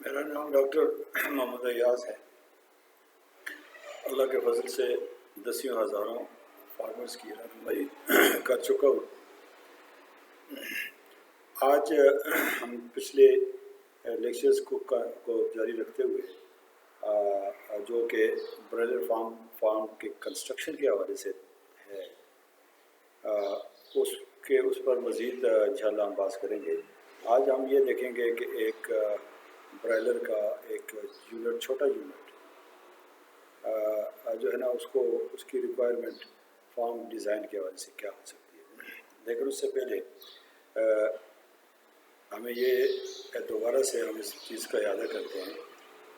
میرا نام ڈاکٹر محمد ایاز ہے۔ اللہ کے فضل سے دسیوں ہزاروں فارمرز کی رہنمائی کر چکا ہوں۔ آج ہم پچھلے لیکچرز کو جاری رکھتے ہوئے جو کہ برائلر فارم کے کنسٹرکشن کے حوالے سے ہے اس پر مزید انشاءاللہ ہم بات کریں گے۔ آج ہم یہ دیکھیں گے کہ ایک برائلر کا ایک یونٹ، چھوٹا یونٹ جو ہے نا، اس کی ریکوائرمنٹ فارم ڈیزائن کے حوالے سے کیا ہو سکتی ہے۔ لیکن اس سے پہلے ہمیں یہ دوبارہ سے ہم اس چیز کا اعادہ کرتے ہیں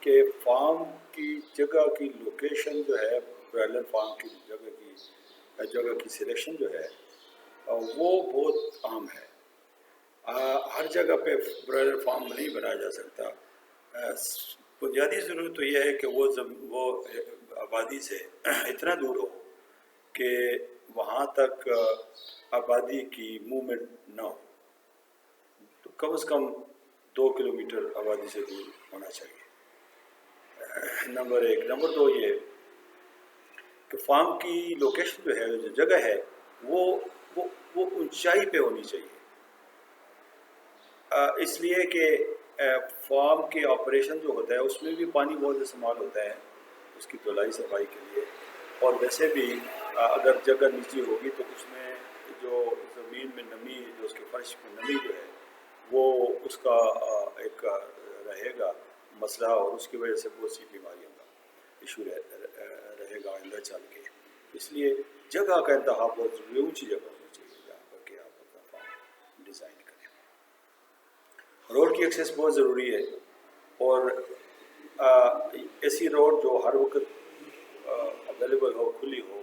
کہ فارم کی جگہ کی لوکیشن جو ہے، برائلر فارم کی جگہ کی سلیکشن جو ہے وہ بہت اہم ہے۔ ہر جگہ پہ برائلر فارم نہیں بنایا جا سکتا۔ بنیادی ضرورت تو یہ ہے کہ وہ آبادی سے اتنا دور ہو کہ وہاں تک آبادی کی موومنٹ نہ ہو، تو کم از کم 2 کلومیٹر آبادی سے دور ہونا چاہیے، نمبر 1۔ نمبر 2 یہ کہ فارم کی لوکیشن جو ہے، جو جگہ ہے، وہ اونچائی پہ ہونی چاہیے، اس لیے کہ فارم کے آپریشن جو ہوتا ہے اس میں بھی پانی بہت استعمال ہوتا ہے اس کی دھلائی صفائی کے لیے، اور ویسے بھی اگر جگہ نیچی ہوگی تو اس میں جو زمین میں نمی، جو اس کے فرش میں نمی جو ہے وہ اس کا ایک رہے گا مسئلہ، اور اس کی وجہ سے بہت سی بیماریوں کا ایشو رہے گا آئندہ چل کے۔ اس لیے جگہ کا انتخاب بہت ضروری ہے، اونچی جگہ ہونی چاہیے جہاں پر کہ آپ اپنا فارم ڈیزائن کریں۔ روڈ کی ایکسیس بہت ضروری ہے، اور ایسی روڈ جو ہر وقت اویلیبل ہو، کھلی ہو،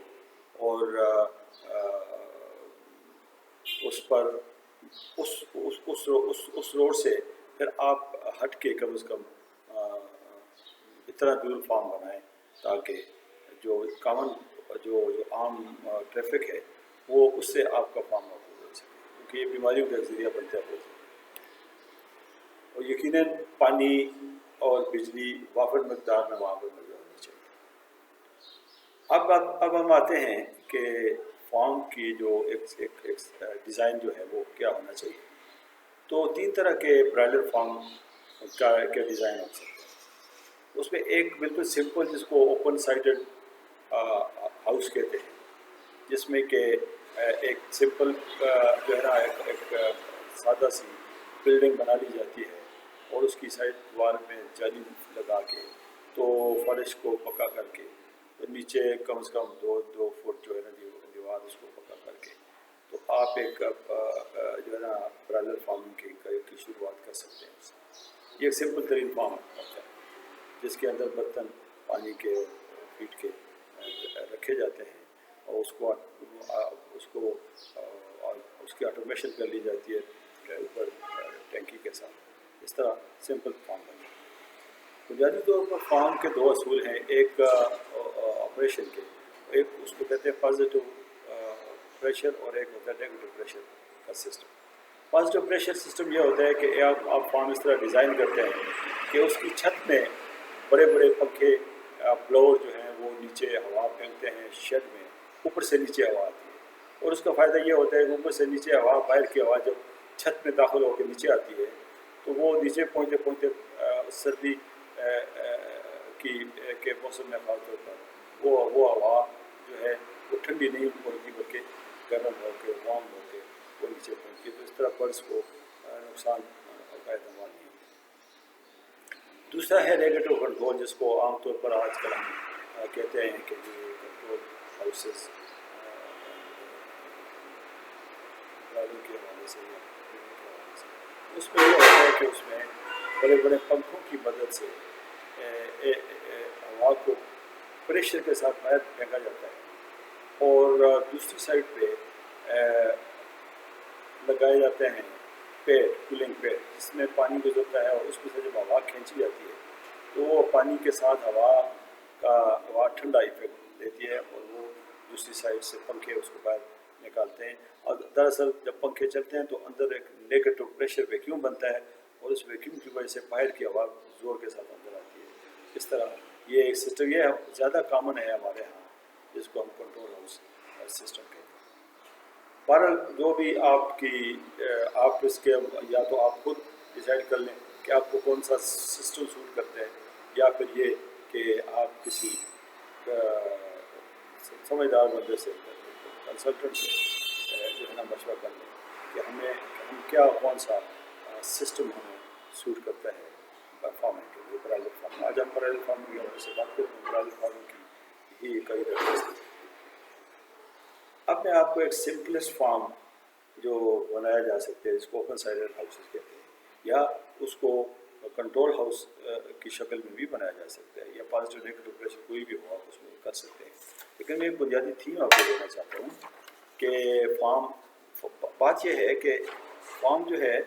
اور اس پر اس روڈ سے پھر آپ ہٹ کے کم از کم اتنا دور فارم بنائیں تاکہ جو کامن جو عام ٹریفک ہے وہ اس سے آپ کا فارم محفوظ ہو سکے، کیونکہ یہ بیماریوں کا ذریعہ بنتا ہے۔ اور یقیناً پانی اور بجلی وافر مقدار میں وہاں پر موجود ہونی چاہیے۔ اب ہم آتے ہیں کہ فارم کی جو ایک ڈیزائن جو ہے وہ کیا ہونا چاہیے۔ تو 3 طرح کے برائلر فارم کے ڈیزائن ہو سکتے ہیں۔ اس میں ایک بالکل سمپل، جس کو اوپن سائڈڈ ہاؤس کہتے ہیں، جس میں کہ ایک سمپل جو ہے نا ایک سادہ سی بلڈنگ بنا لی جاتی ہے، اور اس کی سائڈ وال میں جالی لگا کے، تو فرش کو پکا کر کے، تو نیچے کم از کم 2 فٹ جو ہے نا دیوار، اس کو پکا کر کے، تو آپ ایک جو ہے نا برائلر فارمنگ کی شروعات کر سکتے ہیں۔ یہ ایک سمپل ترین فارم ہوتا ہے جس کے اندر برتن پانی کے فیٹ کے رکھے جاتے ہیں، اور اس کی آٹومیشن کر لی جاتی ہے اوپر ٹینکی کے ساتھ۔ اس طرح سمپل فارم بنتا ہے۔ بنیادی طور پر فارم کے 2 اصول ہیں، ایک آپریشن کے، ایک اس کو کہتے ہیں پازیٹیو پریشر، اور ایک ہوتا ہے نیگیٹو پریشر کا سسٹم۔ پازیٹیو پریشر سسٹم یہ ہوتا ہے کہ آپ فارم اس طرح ڈیزائن کرتے ہیں کہ اس کی چھت میں بڑے بڑے پنکھے، بلور جو ہیں وہ نیچے ہوا پھینکتے ہیں شیڈ میں، اوپر سے نیچے ہوا آتی ہے، اور اس کا فائدہ یہ ہوتا ہے کہ اوپر سے نیچے ہوا، باہر کی ہوا جب چھت میں داخل ہو کے نیچے آتی ہے تو وہ نیچے پہنچتے پہنچتے سردی کے موسم میں خاص طور پر وہ ہوا جو ہے وہ ٹھنڈی نہیں ہوتی، بلکہ گرم ہو کے، وارم ہو کے وہ نیچے پہنچتی ہے، تو اس طرح برڈس کو نقصان کا احتمال نہیں ہوتا۔ دوسرا ہے نیگیٹو کنٹرول، جس کو عام طور پر آج کل ہم کہتے ہیں کہ یہ کنٹرول ہاؤسز کے حوالے سے، اس میں یہ ہوتا ہے کہ اس میں بڑے بڑے پنکھوں کی مدد سے ہوا کو پریشر کے ساتھ باہر پھینکا جاتا ہے، اور دوسری سائڈ پہ لگائے جاتے ہیں پیڈ، کولنگ پیڈ، جس میں پانی گزرتا ہے، اور اس میں سے جب ہوا کھینچی جاتی ہے تو وہ پانی کے ساتھ ہوا ٹھنڈا ایفیکٹ دیتی ہے، اور وہ دوسری سائڈ سے پنکھے اس کو باہر نکالتے ہیں۔ اور دراصل جب پنکھے چلتے ہیں تو اندر ایک نیگیٹو پریشر ویکیوم بنتا ہے، اور اس ویکیوم کی وجہ سے باہر کی ہوا زور کے ساتھ اندر آتی ہے. اس طرح یہ ایک سسٹم یہ زیادہ کامن ہے ہمارے ہاں، جس کو ہم کنٹرول ہاؤس سسٹم کہتے ہیں. بہرحال جو بھی آپ کی آپ اس کے یا تو آپ خود ڈیسائیڈ کر لیں کہ آپ کو کون سا سسٹم سوٹ کرتا ہے، یا پھر یہ کہ آپ کسی سمجھدار بندے سے کنسلٹنٹ سے جو ہے نا مشورہ کر لیں کہ ہم کیا کون سا سسٹم ہمیں سوٹ کرتا ہے فارمنگ کے لیے، پرائلر فارم. آج ہم پرائلر فارمنگ کے حوالے سے بات کریں گے. پرائلر فارمنگ کی ہی کئی طرح. اب میں آپ کو ایک سمپلسٹ فارم جو بنایا جا سکتے ہیں، جس کو اوپن سائڈڈ ہاؤسز کہتے ہیں، یا اس کو کنٹرول ہاؤس کی شکل میں بھی بنایا جا سکتا ہے، یا پازیٹیو نیگیٹو پریشر کوئی بھی ہو آپ اس میں کر سکتے ہیں. لیکن میں ایک بنیادی تھیم آپ کو دینا چاہتا ہوں کہ فارم، بات یہ ہے کہ فارم جو ہے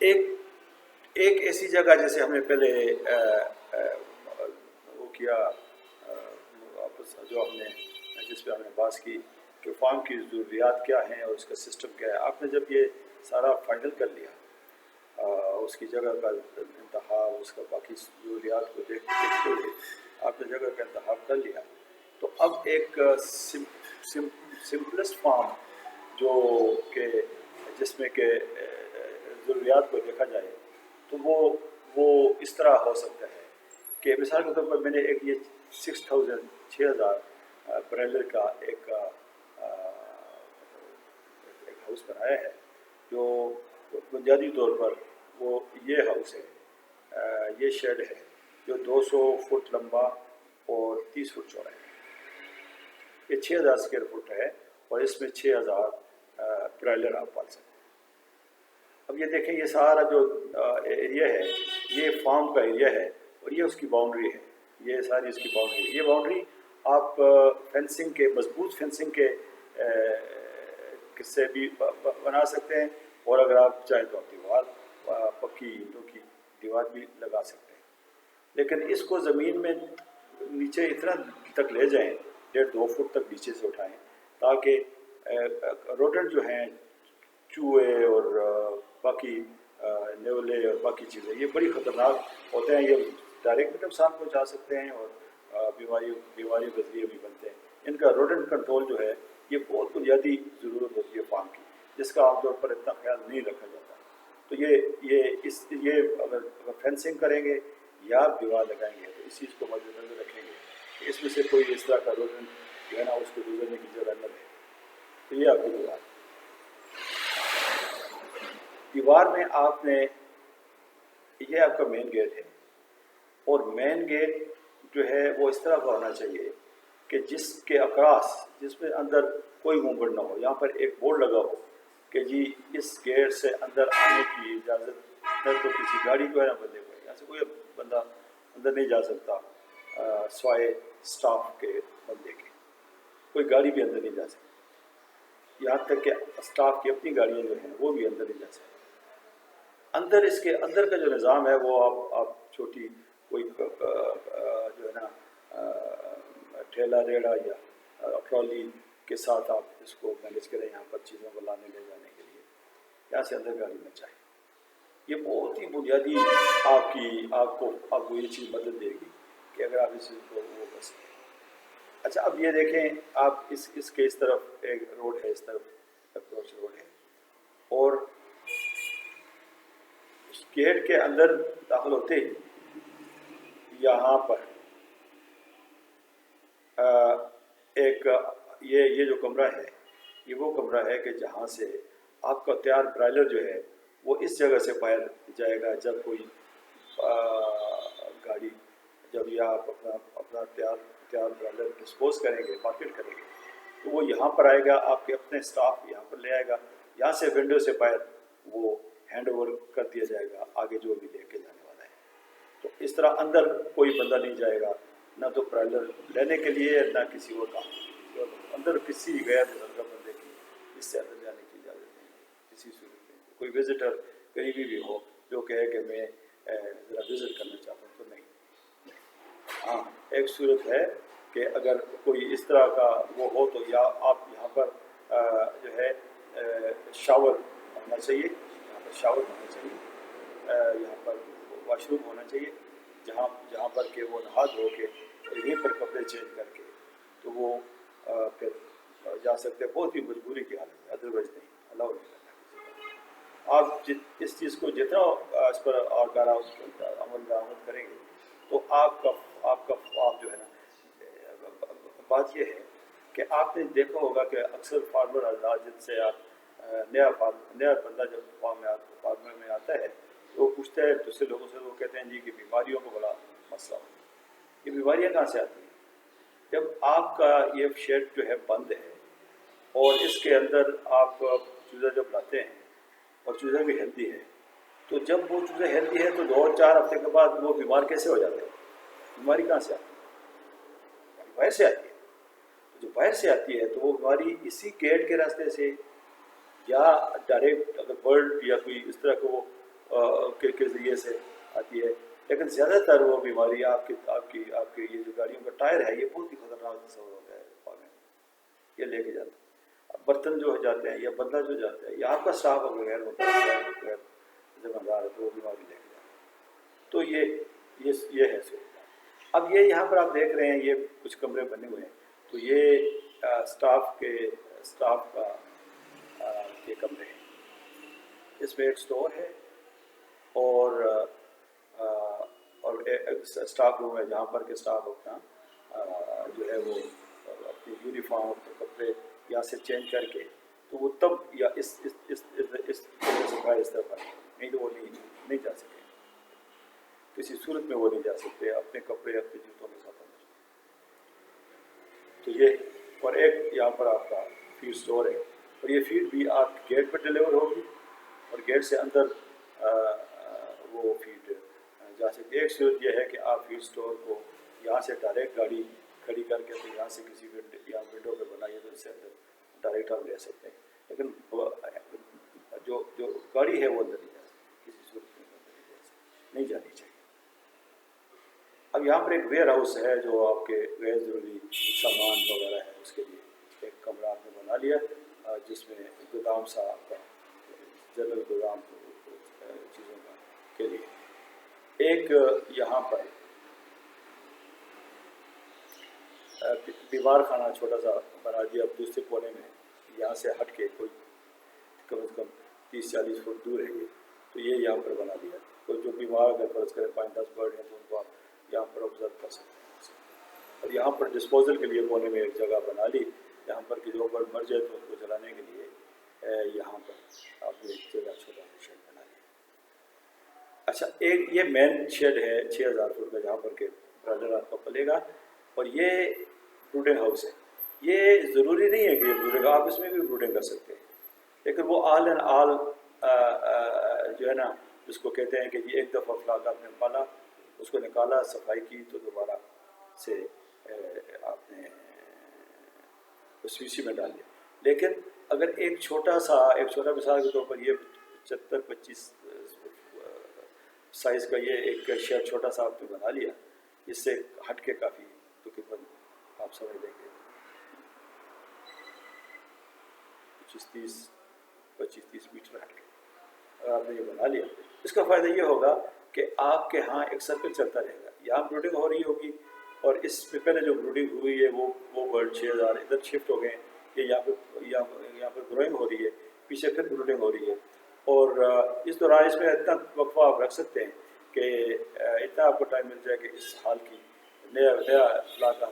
ایک ایسی جگہ، جیسے ہم نے پہلے وہ کیا جو ہم نے جس پہ ہم نے بات کی کہ فارم کی ضروریات کیا ہیں اور اس کا سسٹم کیا ہے. آپ نے جب یہ سارا فائنل کر لیا، اس کی جگہ کا انتخاب، اس کا باقی ضروریات کو دیکھتے ہوئے آپ نے جگہ کا انتخاب کر لیا، تو اب ایک سمپلسٹ فارم جو کہ جس میں کہ ضروریات کو دیکھا جائے، تو وہ اس طرح ہو سکتا ہے کہ مثال کے طور پر میں نے ایک یہ 6,000 برائلر کا ایک ہاؤس بنایا ہے، جو بنیادی طور پر وہ یہ ہاؤس ہے، یہ شیڈ ہے جو 200 فٹ لمبا اور 30 فٹ چوڑا ہے. یہ 6,000 اسکوائر فٹ ہے اور اس میں 6,000 برائلر آپ پال سکتے ہیں. اب یہ دیکھیں، یہ سارا جو ایریا ہے یہ فارم کا ایریا ہے اور یہ اس کی باؤنڈری ہے، یہ ساری اس کی باؤنڈری ہے. یہ باؤنڈری آپ فینسنگ کے، مضبوط فینسنگ کے سے بھی بنا سکتے ہیں، اور اگر آپ چاہیں تو آپ دیوار، پکی اینٹوں کی دیوار بھی لگا سکتے ہیں. لیکن اس کو زمین میں نیچے اتنا تک لے جائیں، 1.5-2 فٹ تک نیچے سے اٹھائیں، تاکہ روڈنٹ جو ہیں، چوہے اور باقی نیولے اور باقی چیزیں، یہ بڑی خطرناک ہوتے ہیں، یہ ڈائریکٹ بھی نقصان پہنچا سکتے ہیں اور بیماری کے ذریعے بھی بنتے ہیں. ان کا روڈنٹ کنٹرول جو ہے یہ بہت بنیادی ضرورت ہوتی ہے فارم کی، جس کا عام طور پر اتنا خیال نہیں رکھا جاتا. تو یہ اگر فینسنگ کریں گے یا دیوار لگائیں گے تو اس چیز کو مد نظر رکھیں گے کہ اس میں سے کوئی اس طرح کا روڈنٹ جو ہے نا اس کو گزرنے کی جگہ نہ رہے. تو یہ آپ کی دیوار میں آپ نے، یہ آپ کا مین گیٹ ہے، اور مین گیٹ جو ہے وہ اس طرح کا ہونا چاہیے کہ جس کے اکراس، جس میں اندر کوئی موومنٹ نہ ہو. یہاں پر ایک بورڈ لگا ہو کہ جی اس گیٹ سے اندر آنے کی اجازت ہے، تو کسی گاڑی کو ہے نا بندے کو، یہاں سے کوئی بندہ اندر نہیں جا سکتا سوائے سٹاف کے بندے کے، کوئی گاڑی بھی اندر نہیں جا سکتی. یہاں تک کہ سٹاف کی اپنی گاڑیاں جو ہیں وہ بھی اندر نہیں جا سکتی. اندر اس کے اندر کا جو نظام ہے وہ آپ چھوٹی کوئی جو ہے نا ٹھیلا ریڑھا یا ٹرالی کے ساتھ آپ اس کو مینیج کریں یہاں پر چیزوں کو لانے لے جانے کے لیے. یہاں سے اندر گاڑی نہ چاہیے. یہ بہت ہی بنیادی آپ کو یہ چیز مدد دے گی کہ اگر آپ اس چیز کو وہ کر سکیں. اچھا، اب یہ دیکھیں، آپ اس کے اس طرف ایک روڈ ہے، اس طرف اپروچ روڈ ہے، اور گیٹ کے اندر داخل ہوتے ہی یہاں پر ایک یہ جو کمرہ ہے، یہ وہ کمرہ ہے کہ جہاں سے آپ کا تیار برائلر جو ہے وہ اس جگہ سے باہر جائے گا. جب کوئی گاڑی، جب یہ آپ اپنا تیار برائلر ڈسپوز کریں گے، مارکیٹ کریں گے، تو وہ یہاں پر آئے گا، آپ کے اپنے سٹاف یہاں پر لے آئے گا. یہاں سے ونڈو سے باہر وہ ہینڈ اوور کر دیا جائے گا آگے جو بھی لے کے جانے والا ہے. تو اس طرح اندر کوئی بندہ نہیں جائے گا، نہ تو برائلر لینے کے لیے نہ کسی اور کام. اندر کسی غیر متعلقہ بندے کی اس سے اندر جانے کی اجازت نہیں ہے کسی صورت میں. کوئی وزٹر قریبی بھی ہو جو کہے کہ میں ذرا وزٹ کرنا چاہتا ہوں تو نہیں. ہاں، ایک صورت ہے کہ اگر کوئی اس طرح کا وہ ہو تو یا آپ یہاں پر جو ہے شاور ہونا چاہیے، یہاں پر شاور ہونا چاہیے. یہاں پر واش روم ہونا چاہیے جہاں پر کہ وہ نہا دھو کے اور یہیں پر کپڑے چینج کر کے تو وہ پھر جا سکتے ہیں. بہت ہی مجبوری کی حالت ہے, ادروائز نہیں, الاؤ نہیں کرنا کسی کو. آپ اس چیز کو جتنا اس پر اور گارا عمل درآمد کریں گے تو آپ جو ہے نا, بات یہ ہے کہ آپ نے دیکھا ہوگا کہ اکثر فارمر حضرات جن سے آپ نیا بندہ جب فارمر میں آتا ہے تو وہ پوچھتا ہے دوسرے لوگوں سے, وہ کہتے ہیں جی کہ بیماریوں کو بڑا مسئلہ ہو. یہ بیماریاں کہاں سے آتی ہیں؟ جب آپ کا یہ شیڈ جو ہے بند ہے اور اس کے اندر آپ چوزا جب لاتے ہیں اور چوزا بھی ہیلدی ہے, تو جب وہ چوزا ہیلدی ہے تو 2-4 ہفتے کے بعد وہ بیمار کیسے ہو جاتے ہیں؟ بیماری کہاں سے آتی ہے؟ باہر سے آتی ہے. جو باہر سے آتی ہے تو وہ بیماری اسی گیٹ کے راستے سے یا ڈائریکٹ اگر برڈ یا کوئی اس طرح کو کے ذریعے سے آتی ہے. لیکن زیادہ تر وہ بیماری آپ کے یہ جو گاڑیوں کا ٹائر ہے یہ بہت ہی خطرناک تصور ہوتا ہے پانی یہ لے کے جاتا ہے. برتن جو جاتے ہیں یا بندہ جو جاتا ہے یا آپ کا اسٹاف اگر غیر ہوتا ہے غیر ذمہ دار ہے تو وہ بیماری لے کے جاتا ہے. تو یہ ہے صورت. اب یہ یہاں پر آپ دیکھ رہے ہیں یہ کچھ کمرے بنے ہوئے ہیں, تو یہ اسٹاف کا یہ کمرے ہیں. اس میں ایک اسٹور ہے اور ایک اسٹاف روم ہے جہاں پر کہ اسٹاف اپنا جو ہے وہ اپنی یونیفارم اپنے کپڑے یہاں سے چینج کر کے تو وہ تب یا اس طرح نہیں تو وہ نہیں جا سکے, کسی صورت میں وہ نہیں جا سکتے اپنے کپڑے اپنے جوتوں کے ساتھ اندر. تو یہ اور ایک یہاں پر آپ کا فیڈ اسٹور ہے اور یہ فیڈ بھی آپ گیٹ پر ڈلیور ہوگی اور گیٹ سے اندر وہ فیڈ جا سکتی ہے. ایک صورت یہ ہے کہ آپ فیڈ اسٹور کو یہاں سے ڈائریکٹ گاڑی کھڑی کر کے تو یہاں سے کسی ونڈو پہ بنائیے تو اس سے اندر ڈائریکٹ آپ لے سکتے ہیں, لیکن جو گاڑی ہے وہ اندر نہیں جا سکتی, کسی صورت میں اندر نہیں جانی چاہیے. اب یہاں پر ایک ویئر ہاؤس ہے جو آپ کے غیر ضروری سامان وغیرہ ہے اس کے لیے ایک کمرہ آپ نے بنا لیا جس میں گودام سا آپ کا جنرل گودام چیزوں کا کے لیے. ایک یہاں پر دیوار خانہ چھوٹا سا بنا دیا اب دوسرے کونے میں, یہاں سے ہٹ کے کوئی کم از کم 30-40 فٹ دور ہے یہ, تو یہ یہاں پر بنا دیا. کوئی جو بیمار اگر فرض کرے 5-10 برڈ ہیں تو ان کو آپ یہاں پر آبزرو کر سکتے ہیں. اور یہاں پر ڈسپوزل کے لیے کونے میں ایک جگہ بنا لی یہاں پر کہ جو برڈ مر جائے تو ان کو جلانے کے لیے یہاں پر آپ نے ایک جگہ چھوٹا سا شیڈ بنا لیا. اچھا, ایک یہ مین شیڈ ہے 6000 فٹ کا جہاں پر کہ برائڈر آپ کا پلے گا, اور یہ بروڈنگ ہاؤس ہے. یہ ضروری نہیں ہے کہ یہ بروڈنگ, آپ اس میں بھی بروڈنگ کر سکتے ہیں, لیکن وہ آل اینڈ آل جو ہے نا جس کو کہتے ہیں کہ جی ایک دفعہ فلاک آپ نے پالا اس کو نکالا صفائی کی تو دوبارہ سے آپ نے اس وی سی میں ڈال دیا. لیکن اگر ایک چھوٹا مثال کے طور پر یہ 75-25 سائز کا یہ ایک شیڈ چھوٹا سا آپ نے بنا لیا, اس سے ہٹ کے کافی تقریباً آپ سمجھ لیں گے 25-30 میٹر ہٹ کے اگر آپ نے یہ بنا لیا, اس کا فائدہ یہ ہوگا کہ آپ کے ہاں ایک سرکل چلتا رہے گا. یہاں بروڈنگ ہو رہی ہوگی اور اس سے پہلے جو بروڈنگ ہوئی ہے وہ برڈ 6000 ادھر شفٹ ہو گئے, یہ یہاں پر گروئنگ ہو رہی ہے, پیچھے پھر بروڈنگ ہو رہی ہے, اور اس دوران اس میں اتنا وقفہ آپ رکھ سکتے ہیں کہ اتنا آپ کو ٹائم مل جائے کہ اس حال کی نیا علاقہ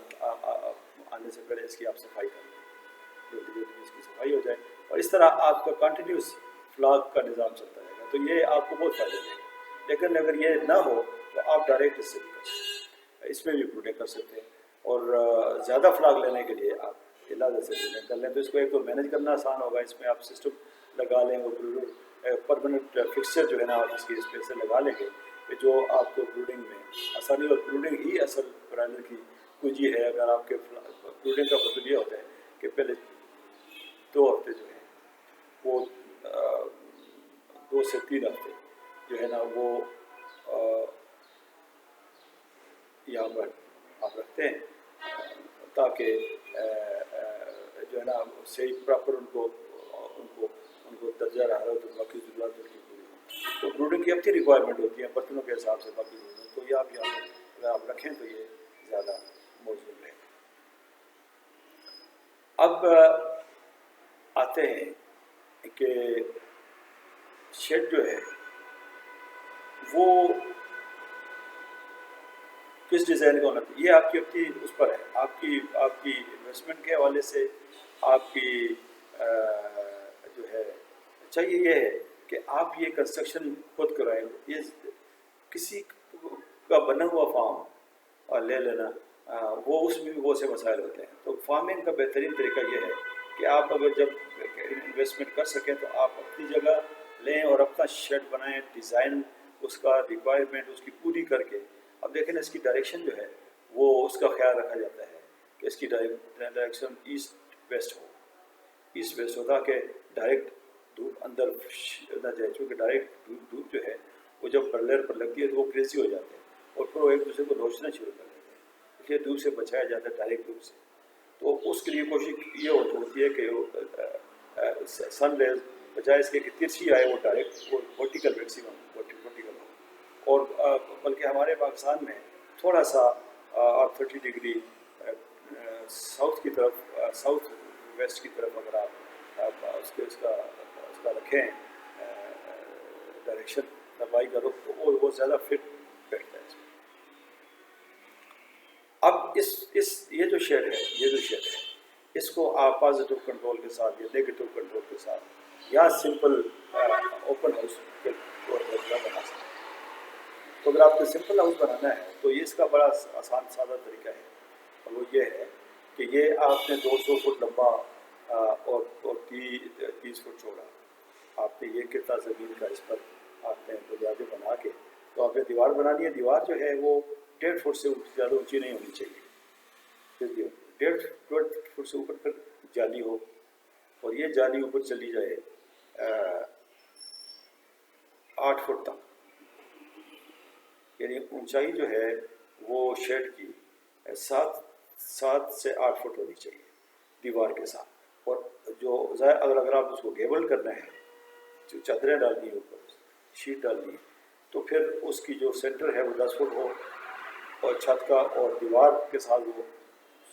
آنے سے پہلے اس کی آپ صفائی کر لیں, اس کی صفائی ہو جائے, اور اس طرح آپ کا کنٹینیوس فلاگ کا نظام چلتا رہے گا. تو یہ آپ کو بہت فائدہ دے گا. لیکن اگر یہ نہ ہو تو آپ ڈائریکٹ اس سے بھی کر سکتے ہیں, اس میں بھی بروڈنگ کر سکتے ہیں, اور زیادہ فلاگ لینے کے لیے آپ علاج سے بروڈنگ کر لیں. تو اس کو ایک تو مینیج کرنا آسان ہوگا, اس میں آپ سسٹم لگا لیں, وہ پرماننٹ فکسچر جو ہے نا آپ اس کی اسپیس سے لگا لیں گے کہ جو آپ کو بروڈنگ میں آسانی, اور بروڈنگ ہی اصل برائڈر کی کنجی ہے. اگر آپ کے بروڈنگ کا مطلب یہ ہوتا ہے کہ پہلے 2 ہفتے جو ہیں وہ 2 سے 3 ہفتے جو ہے نا وہ یہاں پر آپ رکھتے ہیں تاکہ جو ہے نا صحیح پراپر ان کو درجہ حرارت اور باقی ضروریات ان کی پوری ہوں. تو بروڈنگ کی اپنی ریکوائرمنٹ ہوتی ہے برتنوں کے حساب سے باقی تو یہ آپ یہاں اگر آپ رکھیں تو یہ زیادہ موزوں رہے گا. اب آتے ہیں کہ شیڈ جو ہے وہ کس ڈیزائن کا ہونا چاہیے. یہ آپ کی اپنی اس پر ہے، آپ کی انویسٹمنٹ کے حوالے سے آپ کی جو ہے چاہیے یہ ہے کہ آپ یہ کنسٹرکشن خود کرائیں. یہ کسی کا بنا ہوا فارم لے لینا وہ اس میں بھی بہت سے مسائل ہوتے ہیں. تو فارمنگ کا بہترین طریقہ یہ ہے کہ آپ اگر جب انویسٹمنٹ کر سکیں تو آپ اپنی جگہ لیں اور اپنا شیڈ بنائیں، ڈیزائن اس کا ریکوائرمنٹ اس کی پوری کر کے. اب دیکھیں نا اس کی ڈائریکشن جو ہے وہ اس کا خیال رکھا جاتا ہے کہ اس کی ڈائریکشن ایسٹ ویسٹ ہو. ایسٹ ویسٹ ہو تاکہ ڈائریکٹ دھوپ اندر نہ جائے، چونکہ ڈائریکٹ دھوپ جو ہے وہ جب پرلر پر لگتی ہے تو وہ کریزی ہو جاتے ہیں اور پھر وہ ایک دوسرے کو روشنا شروع کر دیتے ہیں. اس لیے دھوپ سے بچایا جاتا ہے، ڈائریکٹ دھوپ سے. تو اس کے لیے کوشش یہ ہوتی ہے کہ سن ریز بجائے اس کے کہ ترچھی آئے وہ ڈائریکٹ وہ ورٹیکل میکسیمم ورٹیکل ہو. اور بلکہ ہمارے پاکستان میں تھوڑا سا 30 ڈگری ساؤتھ کی طرف، ساؤتھ ویسٹ کی طرف اگر آپ اس کا رکھیں ڈائریکشن لمبائی کا رخ تو وہ زیادہ فٹ بیٹھتا ہے اس میں. اب یہ جو شیڈ ہے اس کو آپ پازیٹیو کنٹرول کے ساتھ یا نیگیٹو کنٹرول کے ساتھ یا سمپل اوپن ہاؤس کے طور پر بنا سکتے ہیں. تو اگر آپ کو سمپل ہاؤس بنانا ہے تو یہ اس کا بڑا آسان سادہ طریقہ ہے، اور وہ یہ ہے کہ یہ آپ نے 200 فٹ لمبا اور 30 فٹ چوڑا آپ نے یہ کتنا زمین کا اس پر آپ نے بنیادیں بنا کے تو آپ نے دیوار بنانی ہے. دیوار جو ہے وہ 1.5 فٹ سے زیادہ اونچی نہیں ہونی چاہیے. 1.5 فٹ سے اوپر پھر جالی ہو اور یہ جالی اوپر چلی جائے 8 فٹ تک. یعنی اونچائی جو ہے وہ شیڈ کی 7 سے 8 فٹ ہونی چاہیے دیوار کے ساتھ. اور جو اگر آپ اس کو گیبل کرنا ہے، جو چادریں ڈالنی ہے اوپر شیٹ ڈالنی ہے تو پھر اس کی جو سینٹر ہے وہ 10 فٹ ہو اور چھت کا اور دیوار کے ساتھ وہ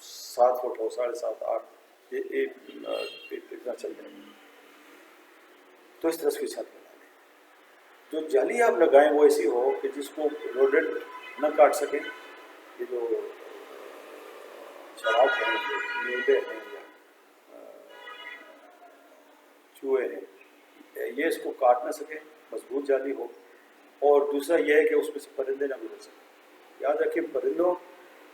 7 فٹ ہو، 7.5 8 اتنا چل جائے. تو اس طرح سے چھت بنا لیں. جو جالی آپ لگائیں وہ ایسی ہو کہ جس کو روڈنٹ نہ کاٹ سکیں. یہ جو شراب ہیں، جو نیولے ہیں یا چوہے ہیں، یہ اس کو کاٹ نہ سکیں، مضبوط جالی ہو. اور دوسرا یہ ہے کہ اس میں سے پرندے نہ گزر سکیں. یاد رکھیں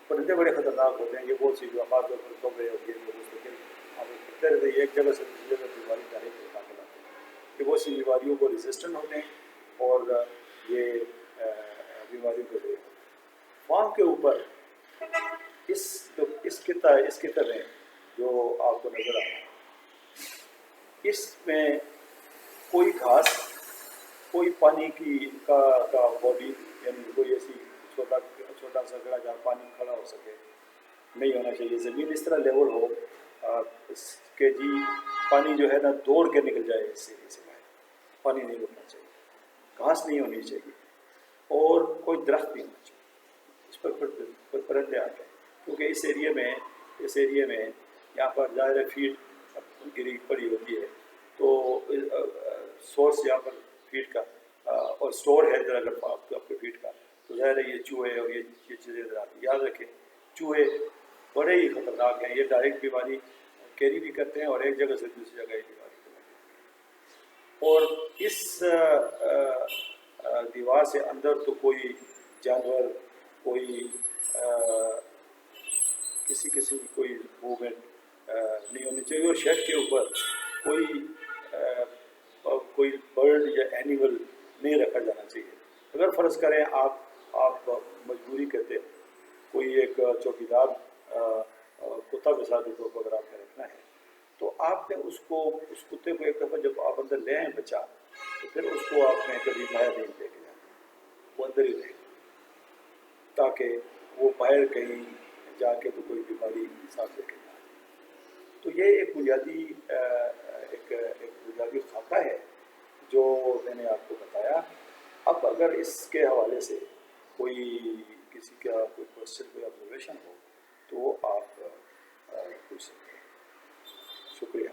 پرندے بڑے خطرناک ہوتے ہیں. یہ بہت سی جو خاص طور پر کوبے اور یہ لیکن ہم کرتے رہتے ہیں ایک جگہ سے دوسری جگہ بیماری ڈائریکٹ اٹھا کے لاتے ہیں. یہ بہت سی بیماریوں کو ریزسٹنٹ ہوتے ہیں اور یہ بیماریوں کو دے. فارم کے اوپر اس خطے میں جو آپ کو نظر آ رہا ہے اس میں کوئی گھاس، کوئی پانی کا باڈی یعنی کوئی ایسی چھوٹا سا گڑا جہاں پانی کھڑا ہو سکے نہیں ہونا چاہیے. زمین اس طرح لیول ہو کہ جی پانی جو ہے نا دوڑ کے نکل جائے اس سے باہر. پانی نہیں ہونا چاہیے، گھاس نہیں ہونی چاہیے اور کوئی درخت نہیں ہونا چاہیے. اس پر پرندے آتے ہیں کیونکہ اس ایریے میں یہاں پر ظاہر فیڈ گری پڑی ہوتی ہے تو سورس یہاں پر فیڈ کا اور اسٹور ہے ادھر اگر آپ کے فیڈ کا تو ظاہر ہے یہ چوہے اور یہ چیزیں ادھر آتی ہیں. یاد رکھیں چوہے بڑے ہی خطرناک ہیں. یہ ڈائریکٹ بیماری کیری بھی کرتے ہیں اور ایک جگہ سے دوسری جگہ یہ بیماری کرتے ہیں. اور اس دیوار سے اندر تو کوئی جانور، کوئی کسی قسم کی کوئی موومنٹ نہیں ہونی چاہیے. اور شیڈ کے اوپر کوئی برڈ یا اینیمل نہیں رکھا جانا چاہیے. اگر فرض کریں آپ مجبوری کہتے ہیں کوئی ایک چوکیدار کتا کے ساتھ طور پر اگر آپ نے رکھنا ہے تو آپ نے اس کتے کو ایک دفعہ جب آپ اندر لے آئیں بچہ تو پھر اس کو آپ نے کبھی باہر نہیں لے کے جانا، وہ اندر ہی رہے تاکہ وہ باہر کہیں جا کے تو کوئی بیماری ساتھ لے کے جائے. تو یہ ایک بنیادی خاکہ ہے جو میں نے آپ کو بتایا اب اگر اس کے حوالے سے کوئی کسی کا کوئی کوشچن کوئی آبزرویشن ہو تو وہ آپ پوچھ سکتے ہیں. شکریہ.